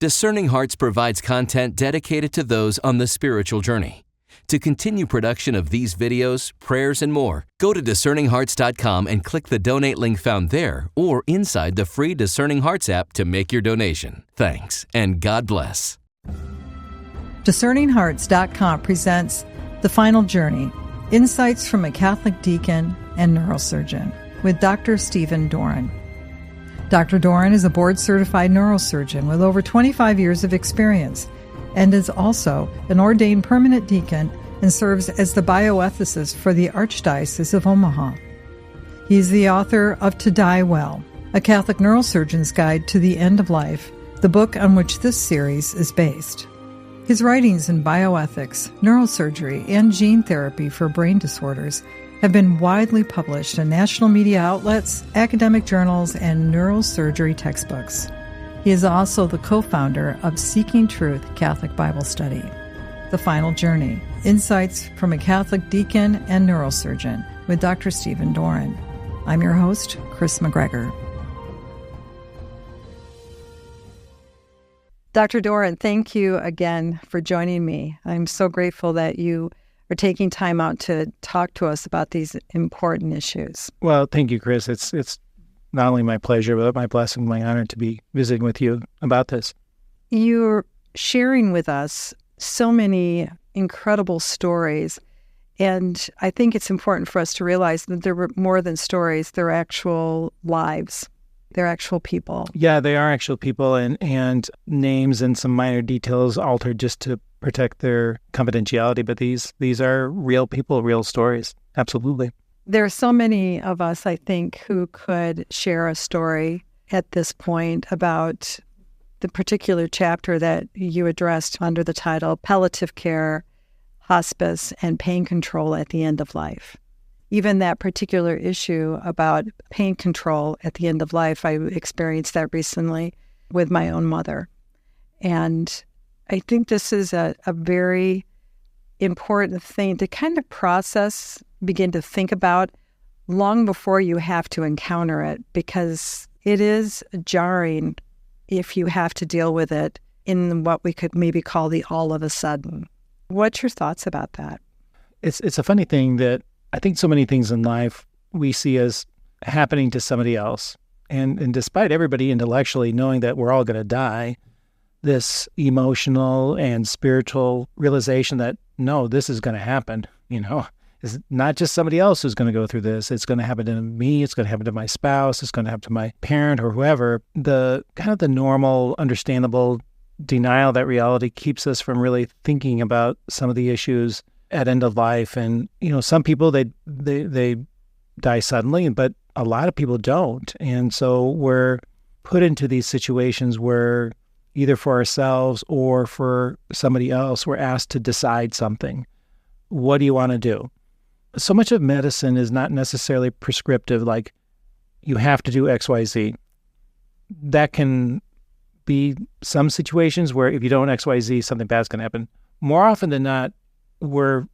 Discerning Hearts provides content dedicated to those on the spiritual journey. To continue production of these videos, prayers, and more, go to discerninghearts.com and click the donate link found there or inside the free Discerning Hearts app to make your donation. Thanks, and God bless. DiscerningHearts.com presents The Final Journey, Insights from a Catholic Deacon and Neurosurgeon with Dr. Stephen Doran. Dr. Doran is a board-certified neurosurgeon with over 25 years of experience and is also an ordained permanent deacon and serves as the bioethicist for the Archdiocese of Omaha. He is the author of To Die Well, a Catholic neurosurgeon's guide to the end of life, the book on which this series is based. His writings in bioethics, neurosurgery, and gene therapy for brain disorders have been widely published in national media outlets, academic journals, and neurosurgery textbooks. He is also the co-founder of Seeking Truth Catholic Bible Study. The Final Journey, Insights from a Catholic Deacon and Neurosurgeon with Dr. Stephen Doran. I'm your host, Kris McGregor. Dr. Doran, thank you again for joining me. I'm so grateful that you are taking time out to talk to us about these important issues. Well, thank you, Kris. It's not only my pleasure, but my blessing, my honor to be visiting with you about this. You're sharing with us so many incredible stories, and I think it's important for us to realize that there were more than stories. They're actual lives. They're actual people. Yeah, they are actual people, and names and some minor details altered just to protect their confidentiality. But these are real people, real stories. Absolutely. There are so many of us, I think, who could share a story at this point about the particular chapter that you addressed under the title Palliative Care, Hospice, and Pain Control at the End of Life. Even that particular issue about pain control at the end of life, I experienced that recently with my own mother. And I think this is a very important thing to kind of process, begin to think about long before you have to encounter it, because it is jarring if you have to deal with it in what we could maybe call the all of a sudden. What's your thoughts about that? It's a funny thing that I think so many things in life we see as happening to somebody else. And despite everybody intellectually knowing that we're all going to die, this emotional and spiritual realization that, no, this is going to happen, it's not just somebody else who's going to go through this. It's going to happen to me. It's going to happen to my spouse. It's going to happen to my parent or whoever. The kind of the normal, understandable denial of that reality keeps us from really thinking about some of the issues at end of life. And, some people, they die suddenly, but a lot of people don't. And so we're put into these situations where either for ourselves or for somebody else, we're asked to decide something. What do you want to do? So much of medicine is not necessarily prescriptive, like you have to do X, Y, Z. That can be some situations where if you don't X, Y, Z, something bad's going to happen. More often than not, we're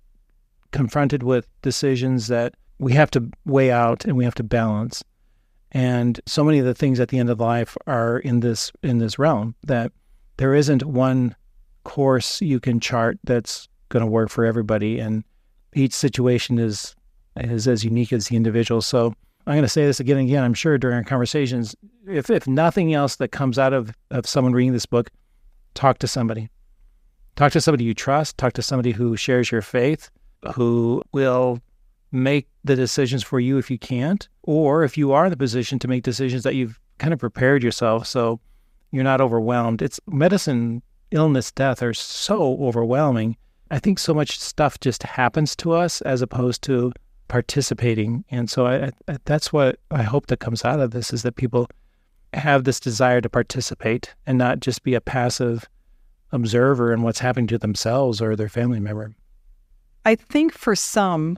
confronted with decisions that we have to weigh out and we have to balance. And so many of the things at the end of life are in this realm that there isn't one course you can chart that's going to work for everybody. And each situation is as unique as the individual. So I'm going to say this again and again, I'm sure during our conversations, if nothing else that comes out of someone reading this book, talk to somebody. Talk to somebody you trust. Talk to somebody who shares your faith, who will make the decisions for you if you can't, or if you are in the position to make decisions that you've kind of prepared yourself so you're not overwhelmed. It's medicine, illness, death are so overwhelming. I think so much stuff just happens to us as opposed to participating. And so I that's what I hope that comes out of this, is that people have this desire to participate and not just be a passive observer in what's happening to themselves or their family member. I think for some,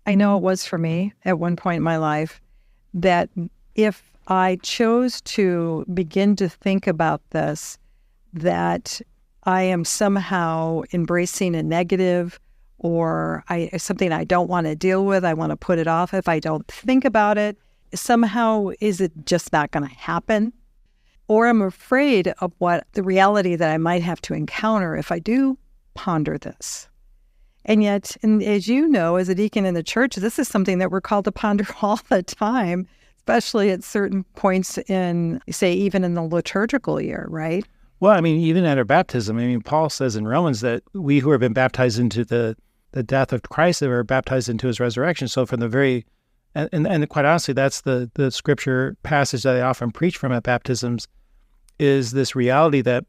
I know it was for me at one point in my life, that if I chose to begin to think about this, that I am somehow embracing a negative or something I don't want to deal with, I want to put it off. If I don't think about it, somehow is it just not going to happen? or I'm afraid of what the reality that I might have to encounter if I do ponder this. And yet, as you know, as a deacon in the church, this is something that we're called to ponder all the time, especially at certain points in, say, even in the liturgical year, right? Well, I mean, even at our baptism, I mean, Paul says in Romans that we who have been baptized into the death of Christ are baptized into his resurrection. So from the very, and quite honestly, that's the scripture passage that I often preach from at baptisms, is this reality that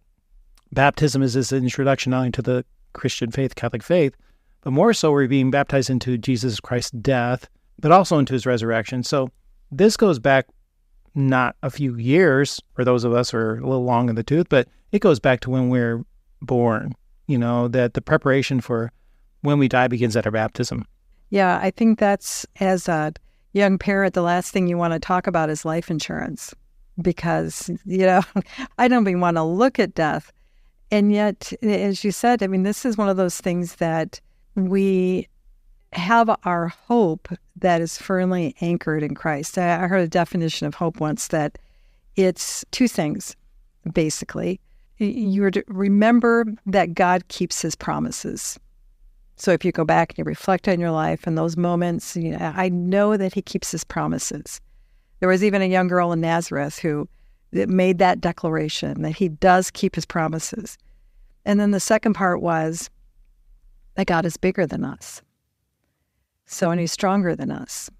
baptism is this introduction not only to the Christian faith, Catholic faith, but more so we're being baptized into Jesus Christ's death, but also into his resurrection. So this goes back not a few years for those of us who are a little long in the tooth, but it goes back to when we're born, that the preparation for when we die begins at our baptism. Yeah, I think that's, as a young parent, the last thing you want to talk about is life insurance because, I don't even want to look at death. And yet, as you said, I mean, this is one of those things that we have our hope that is firmly anchored in Christ. I heard a definition of hope once that it's two things, basically. You're to remember that God keeps his promises. So if you go back and you reflect on your life and those moments, I know that he keeps his promises. There was even a young girl in Nazareth who made that declaration that he does keep his promises. And then the second part was that God is bigger than us. So, and he's stronger than us.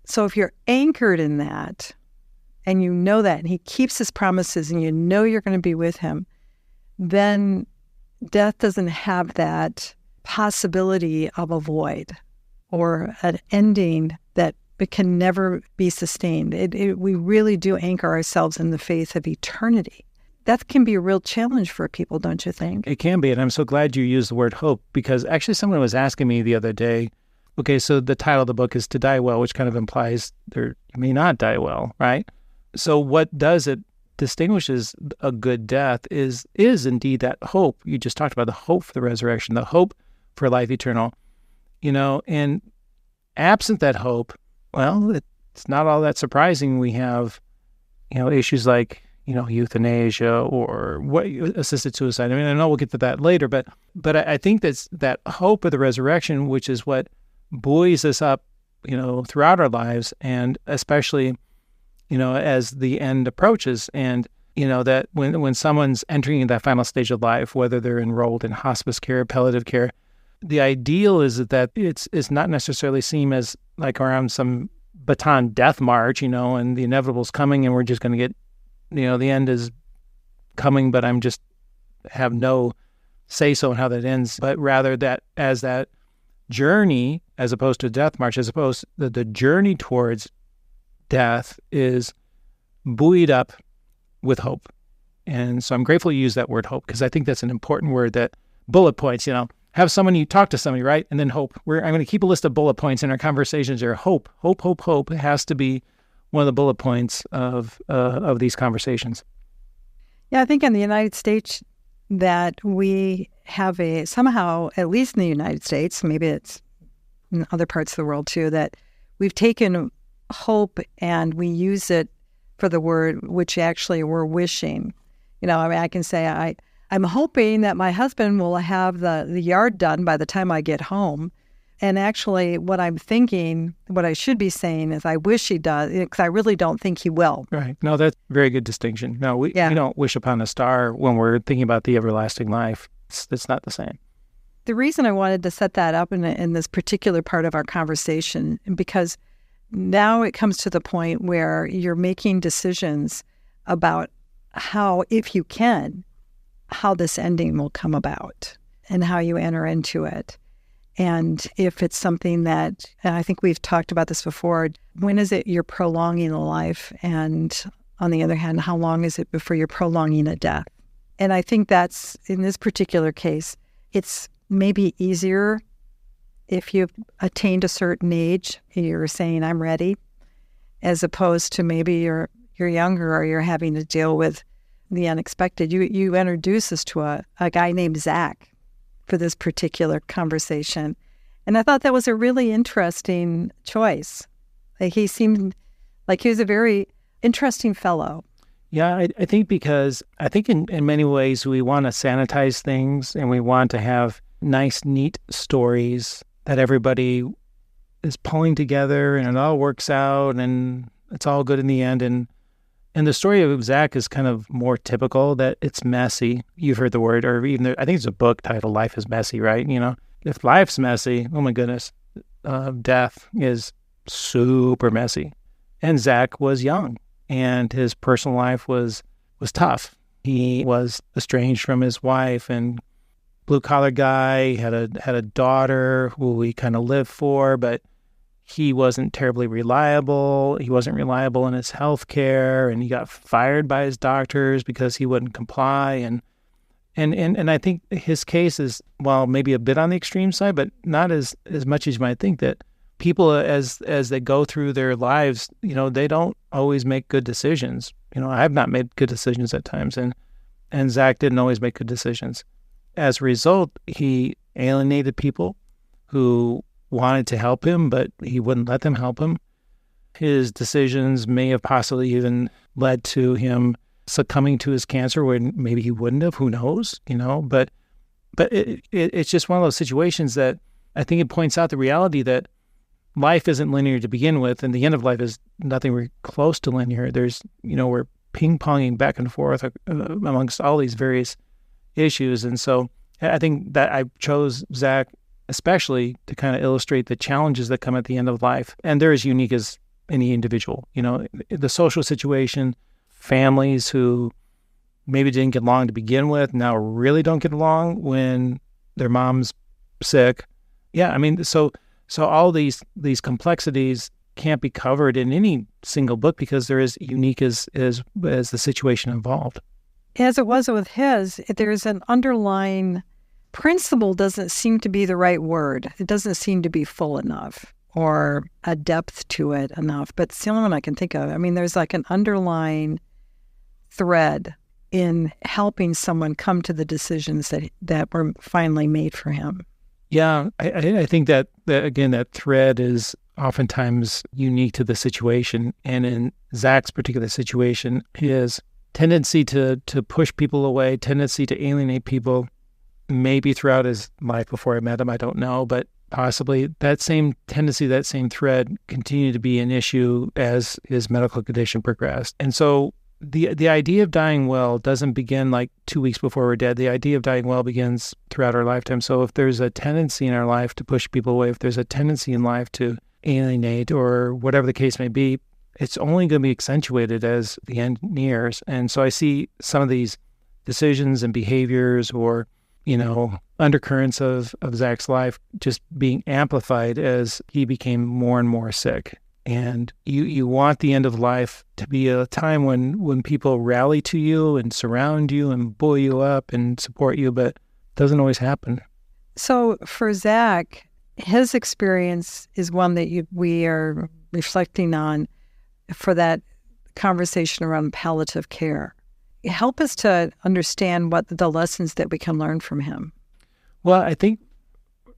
So if you're anchored in that, and you know that, and he keeps his promises, and you know you're going to be with him, then death doesn't have that possibility of a void or an ending that it can never be sustained. We really do anchor ourselves in the faith of eternity. That can be a real challenge for people, don't you think? It can be, and I'm so glad you used the word hope, because actually someone was asking me the other day, okay, so the title of the book is To Die Well, which kind of implies you may not die well, right? So what does it distinguishes a good death is indeed that hope. You just talked about the hope for the resurrection, the hope for life eternal, and absent that hope, well, it's not all that surprising. We have, issues like, euthanasia or assisted suicide. I mean, I know we'll get to that later, but I think that's that hope of the resurrection, which is what buoys us up, throughout our lives, and especially, as the end approaches. And, that when someone's entering that final stage of life, whether they're enrolled in hospice care, palliative care, the ideal is that it's not necessarily seen as like around some baton death march, and the inevitable's coming and we're just going to get, the end is coming, but I'm just have no say-so in how that ends, but rather that as that journey, as opposed to death march, as opposed to the journey towards death is buoyed up with hope. And so I'm grateful you use that word hope, because I think that's an important word, that bullet points, have someone, you talk to somebody, right? And then hope. I'm going to keep a list of bullet points in our conversations there. Hope. It has to be one of the bullet points of these conversations. Yeah, I think in the United States that we have somehow, at least in the United States, maybe it's in other parts of the world too, that we've taken hope and we use it for the word which actually we're wishing. I can say, I'm hoping that my husband will have the yard done by the time I get home. And actually, what I'm thinking, what I should be saying is I wish he does, because I really don't think he will. Right. No, that's a very good distinction. No, we don't wish upon a star when we're thinking about the everlasting life. It's not the same. The reason I wanted to set that up in this particular part of our conversation, because now it comes to the point where you're making decisions about how, if you can, how this ending will come about and how you enter into it. And if it's something that, and I think we've talked about this before, when is it you're prolonging a life? And on the other hand, how long is it before you're prolonging a death? And I think that's, in this particular case, it's maybe easier if you've attained a certain age, you're saying, I'm ready, as opposed to maybe you're younger or you're having to deal with the unexpected. You introduce us to a guy named Zach for this particular conversation. And I thought that was a really interesting choice. Like, he seemed like he was a very interesting fellow. Yeah, I think because I think in many ways we want to sanitize things and we want to have nice, neat stories that everybody is pulling together and it all works out and it's all good in the end. And the story of Zach is kind of more typical, that it's messy. You've heard the word, or even I think it's a book titled "Life is Messy," right? If life's messy, oh my goodness, death is super messy. And Zach was young, and his personal life was tough. He was estranged from his wife, and blue collar guy, had a daughter who he kind of lived for, but he wasn't terribly reliable. He wasn't reliable in his health care, and he got fired by his doctors because he wouldn't comply. And I think his case is, well, maybe a bit on the extreme side, but not as much as you might think, that people, as they go through their lives, they don't always make good decisions. I've not made good decisions at times, and Zach didn't always make good decisions. As a result, he alienated people who wanted to help him, but he wouldn't let them help him. His decisions may have possibly even led to him succumbing to his cancer when maybe he wouldn't have, who knows, but it's just one of those situations that I think it points out the reality that life isn't linear to begin with, and the end of life is nothing close to linear. There's, we're ping-ponging back and forth amongst all these various issues. And so I think that I chose Zach especially to kind of illustrate the challenges that come at the end of life. And they're as unique as any individual. The social situation, families who maybe didn't get along to begin with, now really don't get along when their mom's sick. Yeah, so all these complexities can't be covered in any single book because they're as unique as the situation involved. As it was with his, there's an underlying principle doesn't seem to be the right word. It doesn't seem to be full enough or a depth to it enough. But it's the only one I can think of. There's like an underlying thread in helping someone come to the decisions that were finally made for him. Yeah, I think that again, that thread is oftentimes unique to the situation. And in Zach's particular situation, his tendency to push people away, tendency to alienate people, maybe throughout his life before I met him, I don't know, but possibly that same tendency, that same thread continued to be an issue as his medical condition progressed. And so the idea of dying well doesn't begin like 2 weeks before we're dead. The idea of dying well begins throughout our lifetime. So if there's a tendency in our life to push people away, if there's a tendency in life to alienate or whatever the case may be, it's only going to be accentuated as the end nears. And so I see some of these decisions and behaviors or undercurrents of Zach's life just being amplified as he became more and more sick. And you want the end of life to be a time when people rally to you and surround you and buoy you up and support you, but it doesn't always happen. So for Zach, his experience is one that we are reflecting on for that conversation around palliative care. Help us to understand what the lessons that we can learn from him. Well, I think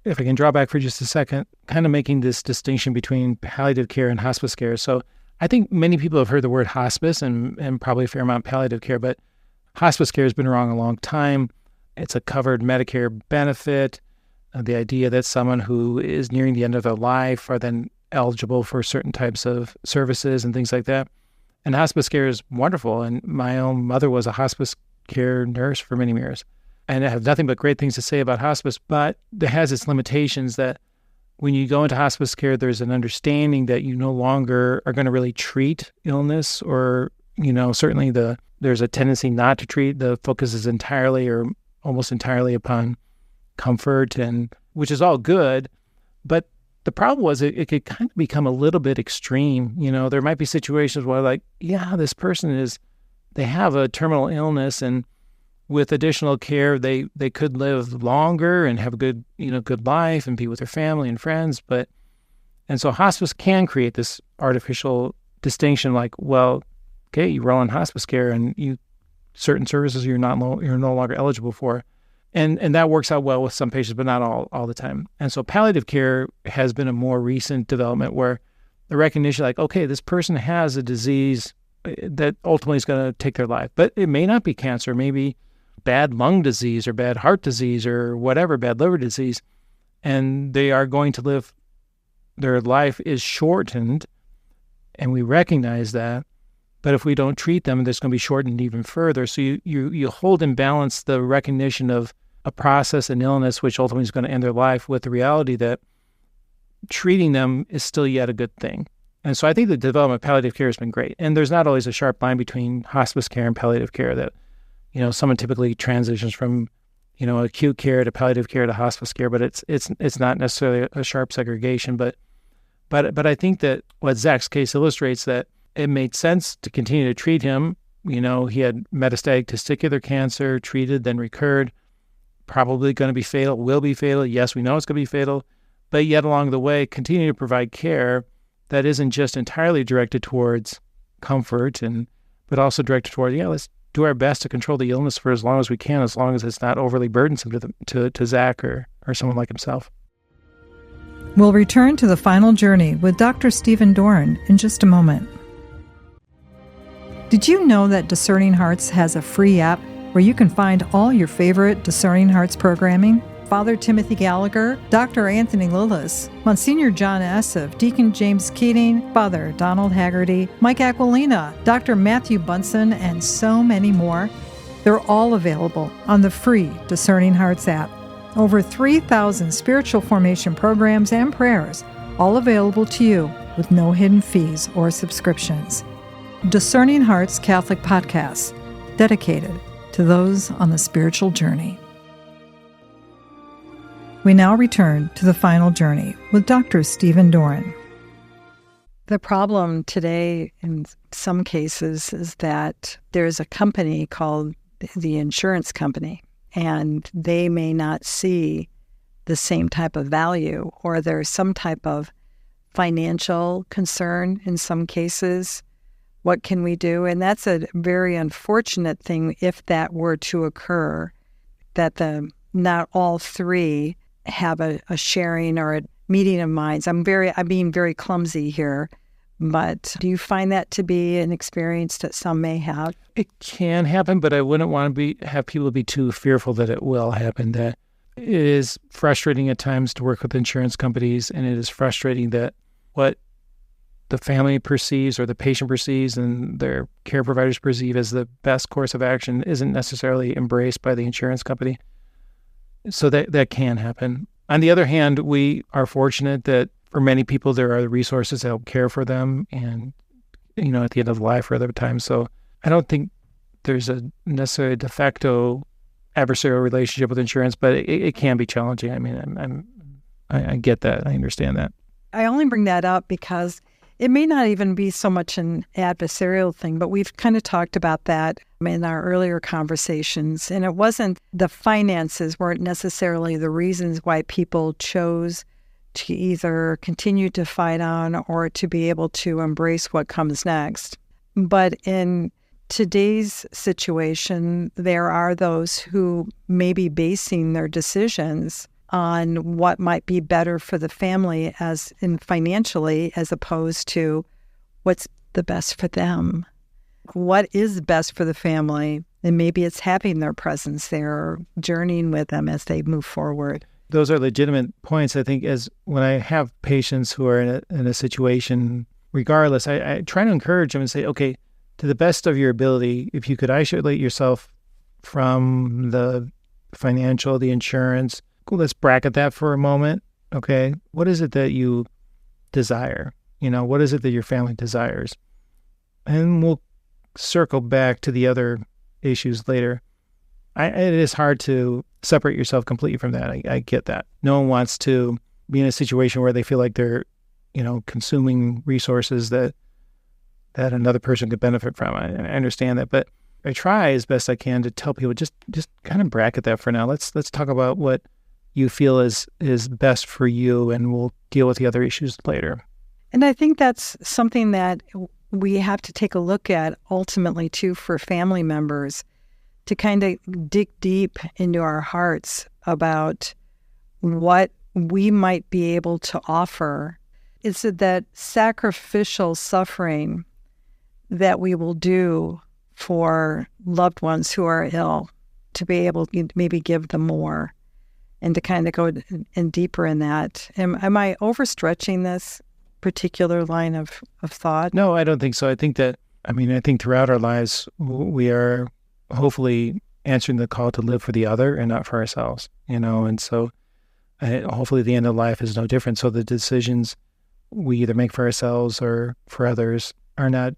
if I can draw back for just a second, kind of making this distinction between palliative care and hospice care. So I think many people have heard the word hospice and probably a fair amount of palliative care, but hospice care has been around a long time. It's a covered Medicare benefit. The idea that someone who is nearing the end of their life are then eligible for certain types of services and things like that. And hospice care is wonderful. And my own mother was a hospice care nurse for many years. And I have nothing but great things to say about hospice, but it has its limitations that when you go into hospice care, there's an understanding that you no longer are going to really treat illness or, certainly there's a tendency not to treat. The focus is entirely or almost entirely upon comfort, and which is all good. But the problem was it could kind of become a little bit extreme. There might be situations where this person they have a terminal illness, and with additional care, they could live longer and have a good life and be with their family and friends. And so hospice can create this artificial distinction, you roll in hospice care and certain services you're no longer eligible for. And that works out well with some patients, but not all the time. And so palliative care has been a more recent development where the recognition this person has a disease that ultimately is going to take their life. But it may not be cancer, maybe bad lung disease or bad heart disease or whatever, bad liver disease. And they are going to live, their life is shortened, and we recognize that. But if we don't treat them, it's going to be shortened even further. So you hold in balance the recognition of a process and illness, which ultimately is going to end their life, with the reality that treating them is still yet a good thing. And so I think the development of palliative care has been great. And there's not always a sharp line between hospice care and palliative care that, someone typically transitions from, acute care to palliative care to hospice care, but it's not necessarily a sharp segregation. But I think that what Zach's case illustrates that it made sense to continue to treat him. He had metastatic testicular cancer, treated, then recurred, probably going to be fatal, will be fatal. Yes, we know it's going to be fatal, but yet along the way, continue to provide care that isn't just entirely directed towards comfort, but also directed toward, let's do our best to control the illness for as long as we can, as long as it's not overly burdensome to Zach or someone like himself. We'll return to the final journey with Dr. Stephen Doran in just a moment. Did you know that Discerning Hearts has a free app where you can find all your favorite Discerning Hearts programming? Father Timothy Gallagher, Dr. Anthony Lillis, Monsignor John Esseff, Deacon James Keating, Father Donald Haggerty, Mike Aquilina, Dr. Matthew Bunson, and so many more. They're all available on the free Discerning Hearts app. Over 3,000 spiritual formation programs and prayers, all available to you with no hidden fees or subscriptions. Discerning Hearts Catholic Podcast, dedicated to those on the spiritual journey. We now return to the final journey with Dr. Stephen Doran. The problem today in some cases is that there's a company called the insurance company, and they may not see the same type of value, or there's some type of financial concern in some cases. What can we do? And that's a very unfortunate thing if that were to occur, that not all three have a sharing or a meeting of minds. I'm being very clumsy here, but do you find that to be an experience that some may have? It can happen, but I wouldn't want to have people be too fearful that it will happen. That it is frustrating at times to work with insurance companies, and it is frustrating that what the family perceives or the patient perceives and their care providers perceive as the best course of action isn't necessarily embraced by the insurance company. So that can happen. On the other hand, we are fortunate that for many people, there are resources to help care for them and, at the end of life or other times. So I don't think there's a necessarily de facto adversarial relationship with insurance, but it can be challenging. I mean, I get that. I understand that. I only bring that up because it may not even be so much an adversarial thing, but we've kind of talked about that in our earlier conversations. And it wasn't, the finances weren't necessarily the reasons why people chose to either continue to fight on or to be able to embrace what comes next. But in today's situation, there are those who may be basing their decisions on what might be better for the family as in financially, as opposed to what's the best for them. What is best for the family? And maybe it's having their presence there or journeying with them as they move forward. Those are legitimate points. I think as when I have patients who are in a situation, regardless, I try to encourage them and say, okay, to the best of your ability, if you could isolate yourself from the financial, the insurance, let's bracket that for a moment. Okay. What is it that you desire? What is it that your family desires? And we'll circle back to the other issues later. It is hard to separate yourself completely from that. I get that. No one wants to be in a situation where they feel like they're, consuming resources that another person could benefit from. I understand that, but I try as best I can to tell people just kind of bracket that for now. Let's talk about what you feel is best for you, and we'll deal with the other issues later. And I think that's something that we have to take a look at ultimately too for family members, to kind of dig deep into our hearts about what we might be able to offer. It's that sacrificial suffering that we will do for loved ones who are ill, to be able to maybe give them more and to kind of go in deeper in that. Am I overstretching this particular line of thought? No, I don't think so. I think throughout our lives, we are hopefully answering the call to live for the other and not for ourselves, and so hopefully the end of life is no different. So the decisions we either make for ourselves or for others are not,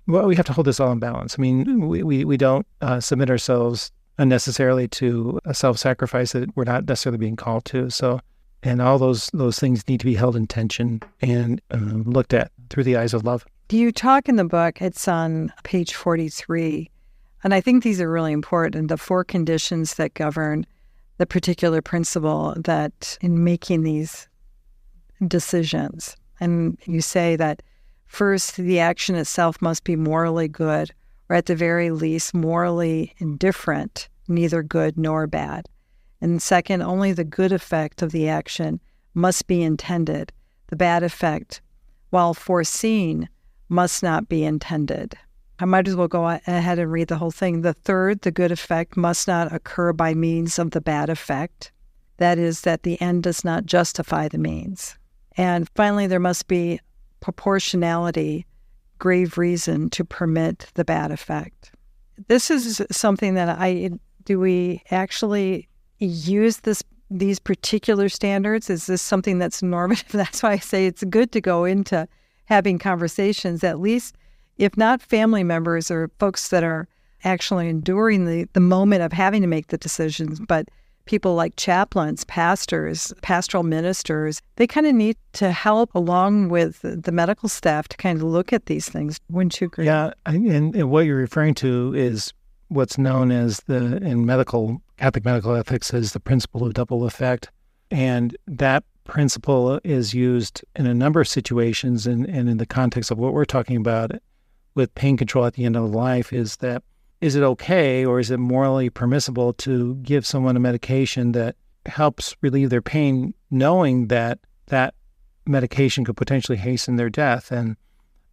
well, we have to hold this all in balance. I mean, we don't submit ourselves unnecessarily to a self-sacrifice that we're not necessarily being called to. So, and all those things need to be held in tension and looked at through the eyes of love. You talk in the book, it's on page 43, and I think these are really important, the 4 conditions that govern the particular principle that in making these decisions. And you say that first, the action itself must be morally good, or at the very least, morally indifferent, neither good nor bad. And second, only the good effect of the action must be intended. The bad effect, while foreseen, must not be intended. I might as well go ahead and read the whole thing. The third, the good effect must not occur by means of the bad effect. That is, that the end does not justify the means. And finally, there must be proportionality, grave reason to permit the bad effect. This is something that do we actually use these particular standards? Is this something that's normative? That's why I say it's good to go into having conversations, at least if not family members or folks that are actually enduring the moment of having to make the decisions, but people like chaplains, pastors, pastoral ministers, they kind of need to help along with the medical staff to kind of look at these things. Wouldn't you agree? Yeah, and what you're referring to is what's known as in Catholic medical ethics as the principle of double effect. And that principle is used in a number of situations, and in the context of what we're talking about with pain control at the end of life is it okay or is it morally permissible to give someone a medication that helps relieve their pain, knowing that that medication could potentially hasten their death? And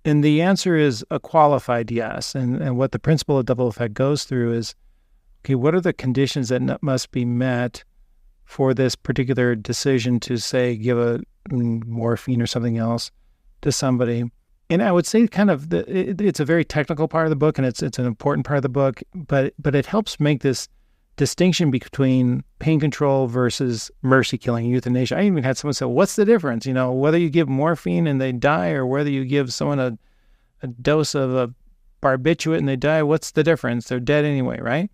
the answer is a qualified yes. And what the principle of double effect goes through is, okay, what are the conditions that must be met for this particular decision to, say, give a morphine or something else to somebody? And I would say it's a very technical part of the book, and it's an important part of the book, but it helps make this distinction between pain control versus mercy killing, euthanasia. I even had someone say, what's the difference? Whether you give morphine and they die or whether you give someone a dose of a barbiturate and they die, what's the difference? They're dead anyway, right?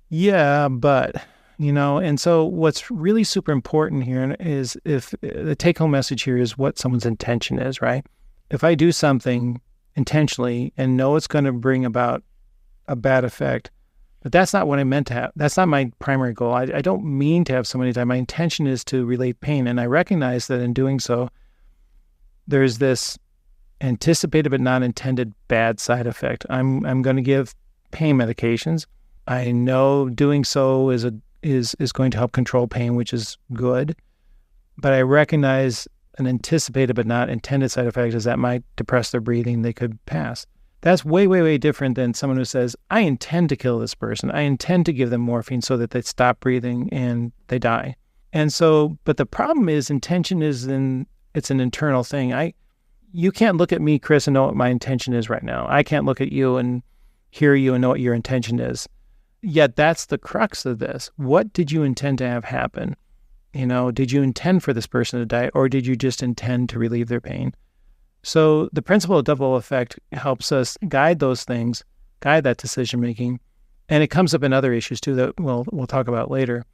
Yeah, but, and so what's really super important here is if the take-home message here is what someone's intention is, right? If I do something intentionally and know it's going to bring about a bad effect, but that's not what I meant to have. That's not my primary goal. I don't mean to have somebody die. My intention is to relieve pain. And I recognize that in doing so, there's this anticipated but not intended bad side effect. I'm going to give pain medications. I know doing so is going to help control pain, which is good. But I recognize an anticipated but not intended side effect is that might depress their breathing. They could pass. That's way, way, way different than someone who says, I intend to kill this person. I intend to give them morphine so that they stop breathing and they die. And so, but the problem is intention it's an internal thing. You can't look at me, Kris, and know what my intention is right now. I can't look at you and hear you and know what your intention is. Yet that's the crux of this. What did you intend to have happen? Did you intend for this person to die, or did you just intend to relieve their pain? So the principle of double effect helps us guide those things, guide that decision-making, and it comes up in other issues too that we'll talk about later.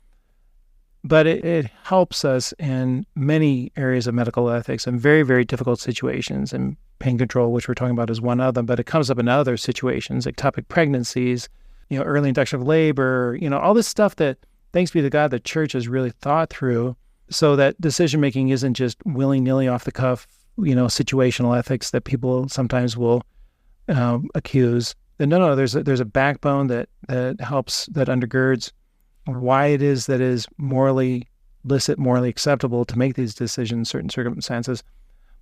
But it helps us in many areas of medical ethics in very, very difficult situations, and pain control, which we're talking about, is one of them, but it comes up in other situations, ectopic pregnancies, early induction of labor, all this stuff that, thanks be to God, the church has really thought through so that decision-making isn't just willy-nilly off the cuff, situational ethics that people sometimes will accuse. No, there's a backbone that helps, that undergirds why it is that is morally licit, morally acceptable to make these decisions in certain circumstances.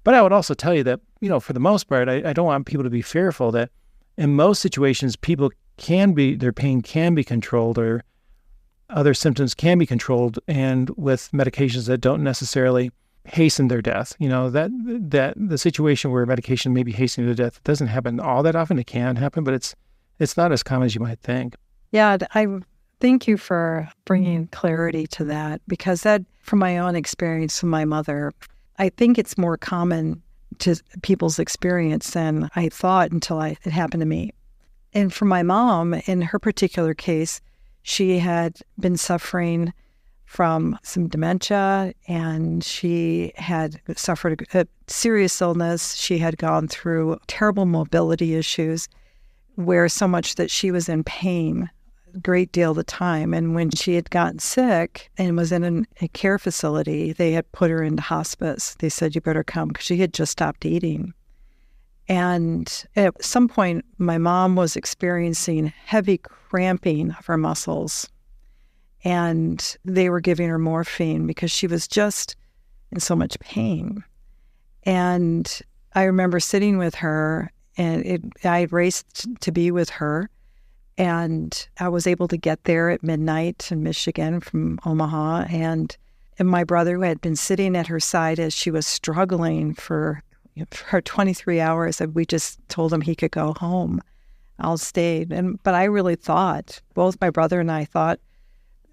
But I would also tell you that, for the most part, I don't want people to be fearful that in most situations, their pain can be controlled, or other symptoms can be controlled, and with medications that don't necessarily hasten their death. That the situation where medication may be hastening their death doesn't happen all that often. It can happen, but it's not as common as you might think. Yeah, I thank you for bringing clarity to that, because that, from my own experience with my mother, I think it's more common to people's experience than I thought until it happened to me. And for my mom, in her particular case, she had been suffering from some dementia, and she had suffered a serious illness. She had gone through terrible mobility issues, where so much that she was in pain a great deal of the time. And when she had gotten sick and was in a care facility, they had put her into hospice. They said, "You better come," because she had just stopped eating. And at some point, my mom was experiencing heavy cramping of her muscles, and they were giving her morphine because she was just in so much pain. And I remember sitting with her, and I raced to be with her, and I was able to get there at midnight in Michigan from Omaha, and my brother, who had been sitting at her side as she was struggling for 23 hours, we just told him he could go home. I'll stay. But I really thought, both my brother and I thought,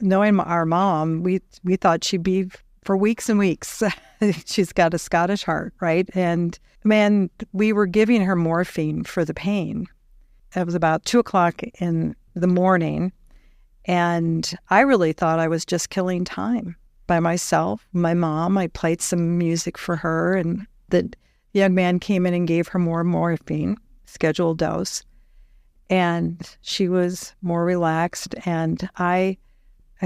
knowing our mom, we thought she'd be for weeks and weeks. She's got a Scottish heart, right? And man, we were giving her morphine for the pain. It was about 2:00 in the morning, and I really thought I was just killing time by myself. My mom, I played some music for her, and the young man came in and gave her more morphine, scheduled dose, and she was more relaxed. And I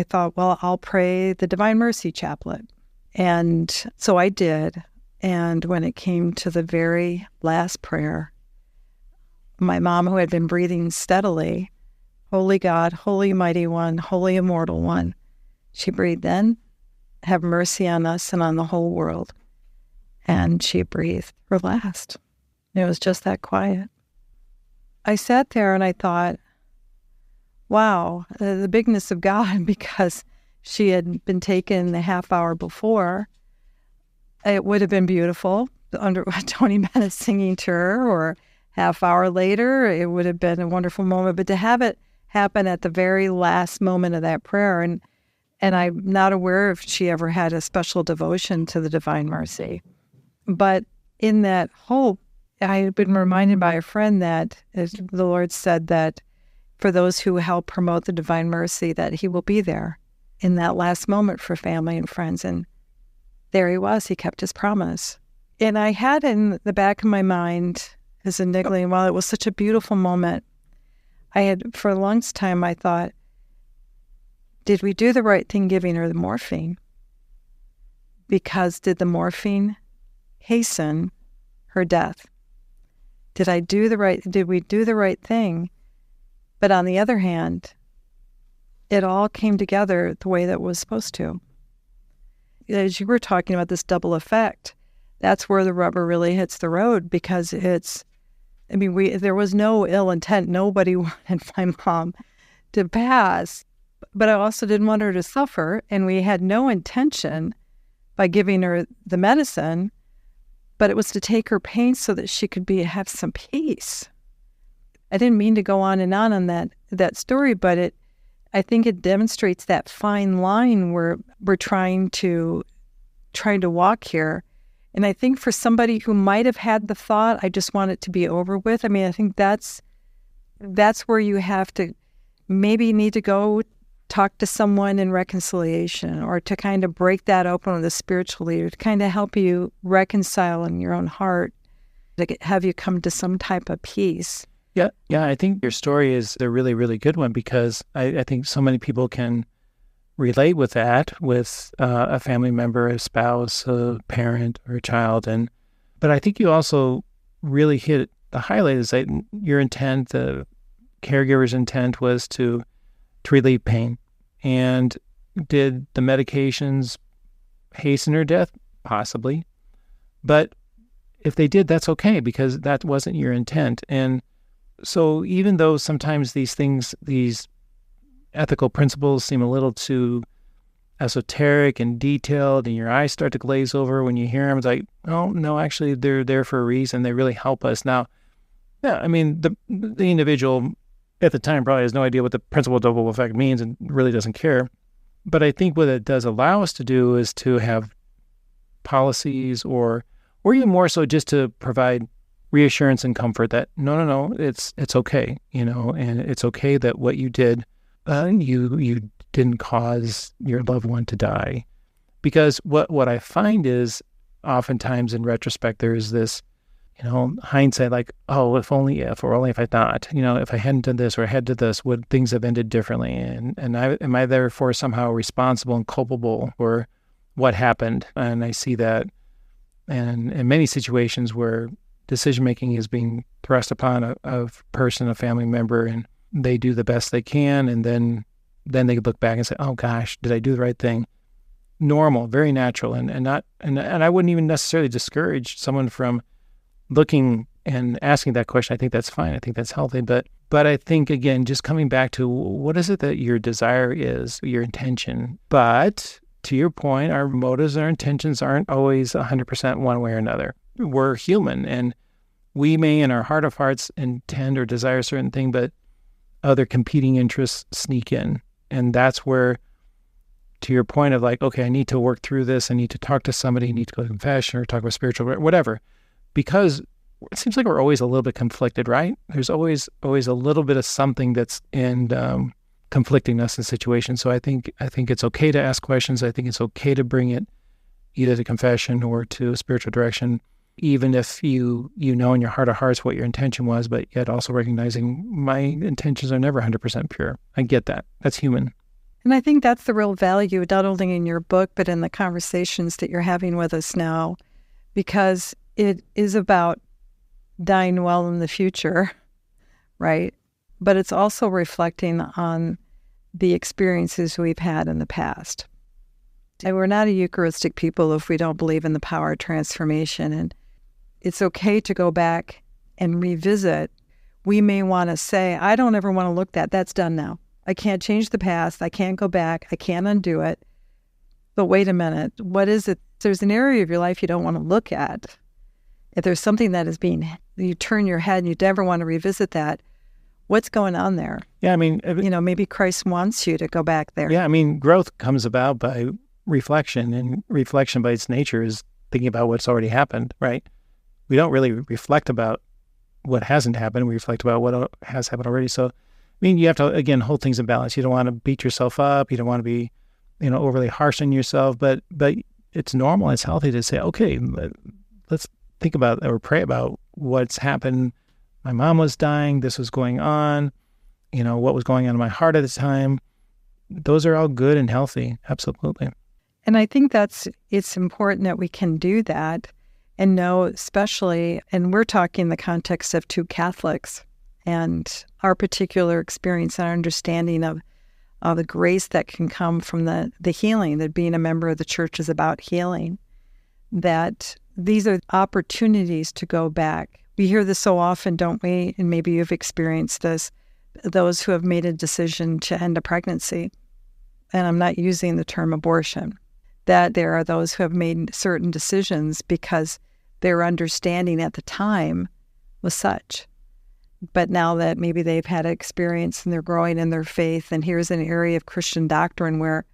thought, well, I'll pray the Divine Mercy Chaplet. And so I did. And when it came to the very last prayer, my mom, who had been breathing steadily, "Holy God, Holy Mighty One, Holy Immortal One," she breathed in, "Have mercy on us and on the whole world." And she breathed her last. It was just that quiet. I sat there and I thought, wow, the bigness of God, because she had been taken a half hour before. It would have been beautiful under Tony Bennett singing to her, or half hour later, it would have been a wonderful moment. But to have it happen at the very last moment of that prayer, and I'm not aware if she ever had a special devotion to the Divine Mercy. But in that hope, I had been reminded by a friend that the Lord said that for those who help promote the Divine Mercy, that He will be there in that last moment for family and friends. And there He was. He kept His promise. And I had in the back of my mind as a niggling, while it was such a beautiful moment, I had, for the longest time, I thought, did we do the right thing giving her the morphine? Because did the morphine hasten her death? Did we do the right thing? But on the other hand, it all came together the way that it was supposed to. As you were talking about this double effect, that's where the rubber really hits the road, because there was no ill intent. Nobody wanted my mom to pass, but I also didn't want her to suffer, and we had no intention by giving her the medicine, but it was to take her pain so that she could have some peace. I didn't mean to go on that story, but I think it demonstrates that fine line where we're trying to walk here. And I think for somebody who might have had the thought, I just want it to be over with, I think that's where you have to maybe need to go talk to someone in reconciliation, or to kind of break that open with a spiritual leader to kind of help you reconcile in your own heart, to have you come to some type of peace. Yeah, I think your story is a really, really good one, because I think so many people can relate with that, with a family member, a spouse, a parent, or a child. But I think you also really hit the highlight, is that your intent, the caregiver's intent, was to relieve pain. And did the medications hasten her death? Possibly. But if they did, that's okay, because that wasn't your intent. And So even though sometimes these things, these ethical principles seem a little too esoteric and detailed, and your eyes start to glaze over when you hear them, it's like, oh, no, actually, they're there for a reason. They really help us. Now, yeah, I mean, the individual at the time probably has no idea what the principle of double effect means and really doesn't care. But I think what it does allow us to do is to have policies or even more so just to provide reassurance and comfort that no, it's okay, and it's okay that what you did, you didn't cause your loved one to die. Because what I find is oftentimes in retrospect, there's this, hindsight, like, oh, if only if I not, if I hadn't done this or I had done this, would things have ended differently? And am I therefore somehow responsible and culpable for what happened? And I see that and in many situations where decision-making is being thrust upon a person, a family member, and they do the best they can. And then they look back and say, oh gosh, did I do the right thing? Normal, very natural. And I wouldn't even necessarily discourage someone from looking and asking that question. I think that's fine. I think that's healthy. But I think, again, just coming back to what is it that your desire is, your intention. But to your point, our motives and our intentions aren't always 100% one way or another. We're human, and we may in our heart of hearts intend or desire a certain thing, but other competing interests sneak in. And that's where, to your point of like, okay, I need to work through this. I need to talk to somebody, I need to go to confession or talk about spiritual, whatever. Because it seems like we're always a little bit conflicted, right? There's always a little bit of something that's in conflicting us in situations. So I think it's okay to ask questions. I think it's okay to bring it either to confession or to spiritual direction, even if you know in your heart of hearts what your intention was, but yet also recognizing my intentions are never 100% pure. I get that. That's human. And I think that's the real value, not only in your book, but in the conversations that you're having with us now, because it is about dying well in the future, right? But it's also reflecting on the experiences we've had in the past. And we're not a Eucharistic people if we don't believe in the power of transformation. And it's okay to go back and revisit. We may want to say, I don't ever want to look at that. That's done now. I can't change the past. I can't go back. I can't undo it. But wait a minute. What is it? There's an area of your life you don't want to look at. If there's something that is you turn your head and you never want to revisit that, what's going on there? Yeah, I mean, maybe Christ wants you to go back there. Yeah, I mean, growth comes about by reflection, and reflection by its nature is thinking about what's already happened, right? We don't really reflect about what hasn't happened. We reflect about what has happened already. So, I mean, you have to, again, hold things in balance. You don't want to beat yourself up. You don't want to be, overly harsh on yourself. But it's normal. It's healthy to say, okay, let's think about or pray about what's happened. My mom was dying. This was going on. What was going on in my heart at the time. Those are all good and healthy. Absolutely. And I think it's important that we can do that and know, especially, and we're talking in the context of two Catholics and our particular experience and our understanding of the grace that can come from the healing, that being a member of the church is about healing, that these are opportunities to go back. We hear this so often, don't we? And maybe you've experienced this, those who have made a decision to end a pregnancy. And I'm not using the term abortion. That there are those who have made certain decisions because their understanding at the time was such. But now that maybe they've had experience and they're growing in their faith, and here's an area of Christian doctrine where,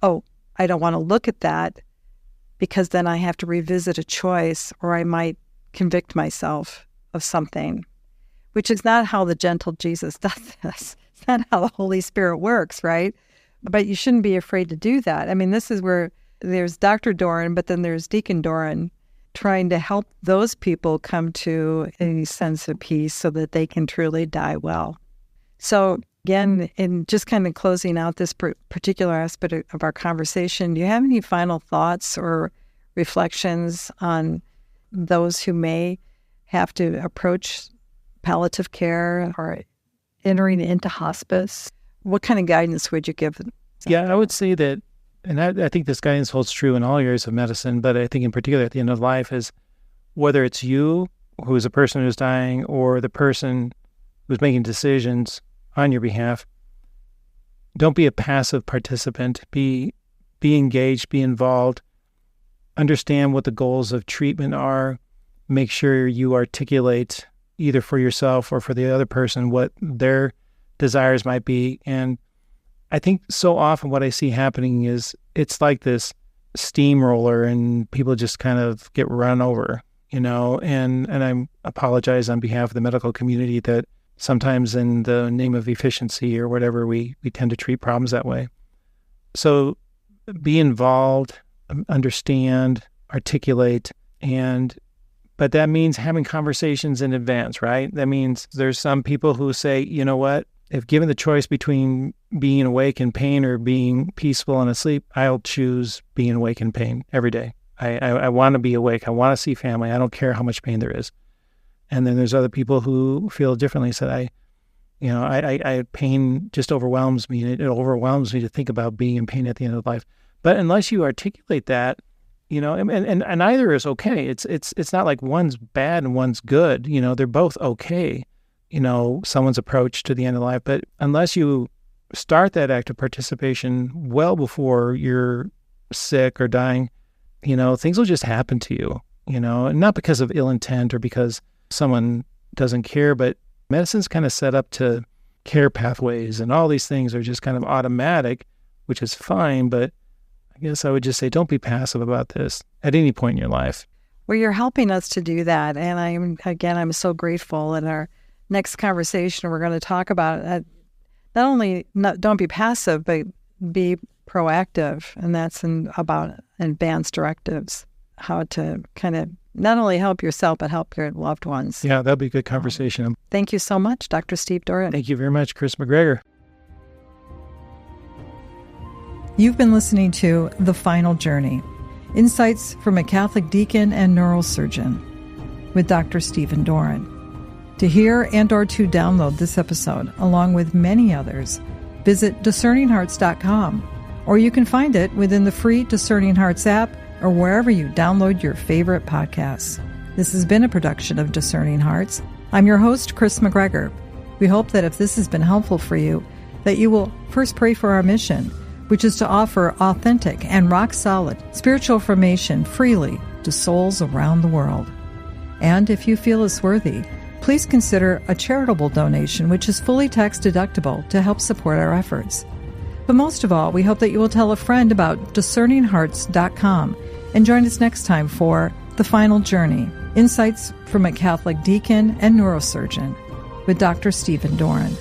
oh, I don't want to look at that because then I have to revisit a choice, or I might convict myself of something, which is not how the gentle Jesus does this. It's not how the Holy Spirit works, right? But you shouldn't be afraid to do that. I mean, this is where there's Dr. Doran, but then there's Deacon Doran trying to help those people come to a sense of peace so that they can truly die well. So again, in just kind of closing out this particular aspect of our conversation, do you have any final thoughts or reflections on those who may have to approach palliative care or entering into hospice? What kind of guidance would you give them? Yeah, I would say that, and I think this guidance holds true in all areas of medicine, but I think in particular at the end of life is whether it's you, who is a person who's dying, or the person who's making decisions on your behalf. Don't be a passive participant. Be engaged, be involved. Understand what the goals of treatment are. Make sure you articulate either for yourself or for the other person what their desires might be. And I think so often what I see happening is it's like this steamroller and people just kind of get run over, and I apologize on behalf of the medical community that sometimes in the name of efficiency or whatever, we tend to treat problems that way. So be involved, understand, articulate, but that means having conversations in advance, right? That means there's some people who say, you know what, if given the choice between being awake in pain or being peaceful and asleep, I'll choose being awake in pain every day. I want to be awake. I want to see family. I don't care how much pain there is. And then there's other people who feel differently. Said, pain just overwhelms me. It overwhelms me to think about being in pain at the end of life. But unless you articulate that, and either is okay. It's not like one's bad and one's good. They're both okay. Someone's approach to the end of life. But unless you start that active participation well before you're sick or dying, things will just happen to you. And not because of ill intent or because someone doesn't care, but medicine's kind of set up to care pathways, and all these things are just kind of automatic, which is fine. But I guess I would just say, don't be passive about this at any point in your life. Well, you're helping us to do that. And I'm so grateful. In our next conversation, we're going to talk about not only don't be passive, but be proactive. And that's about advanced directives, how to kind of not only help yourself, but help your loved ones. Yeah, that'll be a good conversation. Thank you so much, Dr. Steve Doran. Thank you very much, Kris McGregor. You've been listening to The Final Journey, Insights from a Catholic Deacon and Neurosurgeon with Dr. Stephen Doran. To hear and or to download this episode, along with many others, visit discerninghearts.com, or you can find it within the free Discerning Hearts app or wherever you download your favorite podcasts. This has been a production of Discerning Hearts. I'm your host, Kris McGregor. We hope that if this has been helpful for you, that you will first pray for our mission, which is to offer authentic and rock-solid spiritual formation freely to souls around the world. And if you feel it's worthy, please consider a charitable donation, which is fully tax-deductible to help support our efforts. But most of all, we hope that you will tell a friend about discerninghearts.com and join us next time for The Final Journey, Insights from a Catholic Deacon and Neurosurgeon with Dr. Stephen Doran.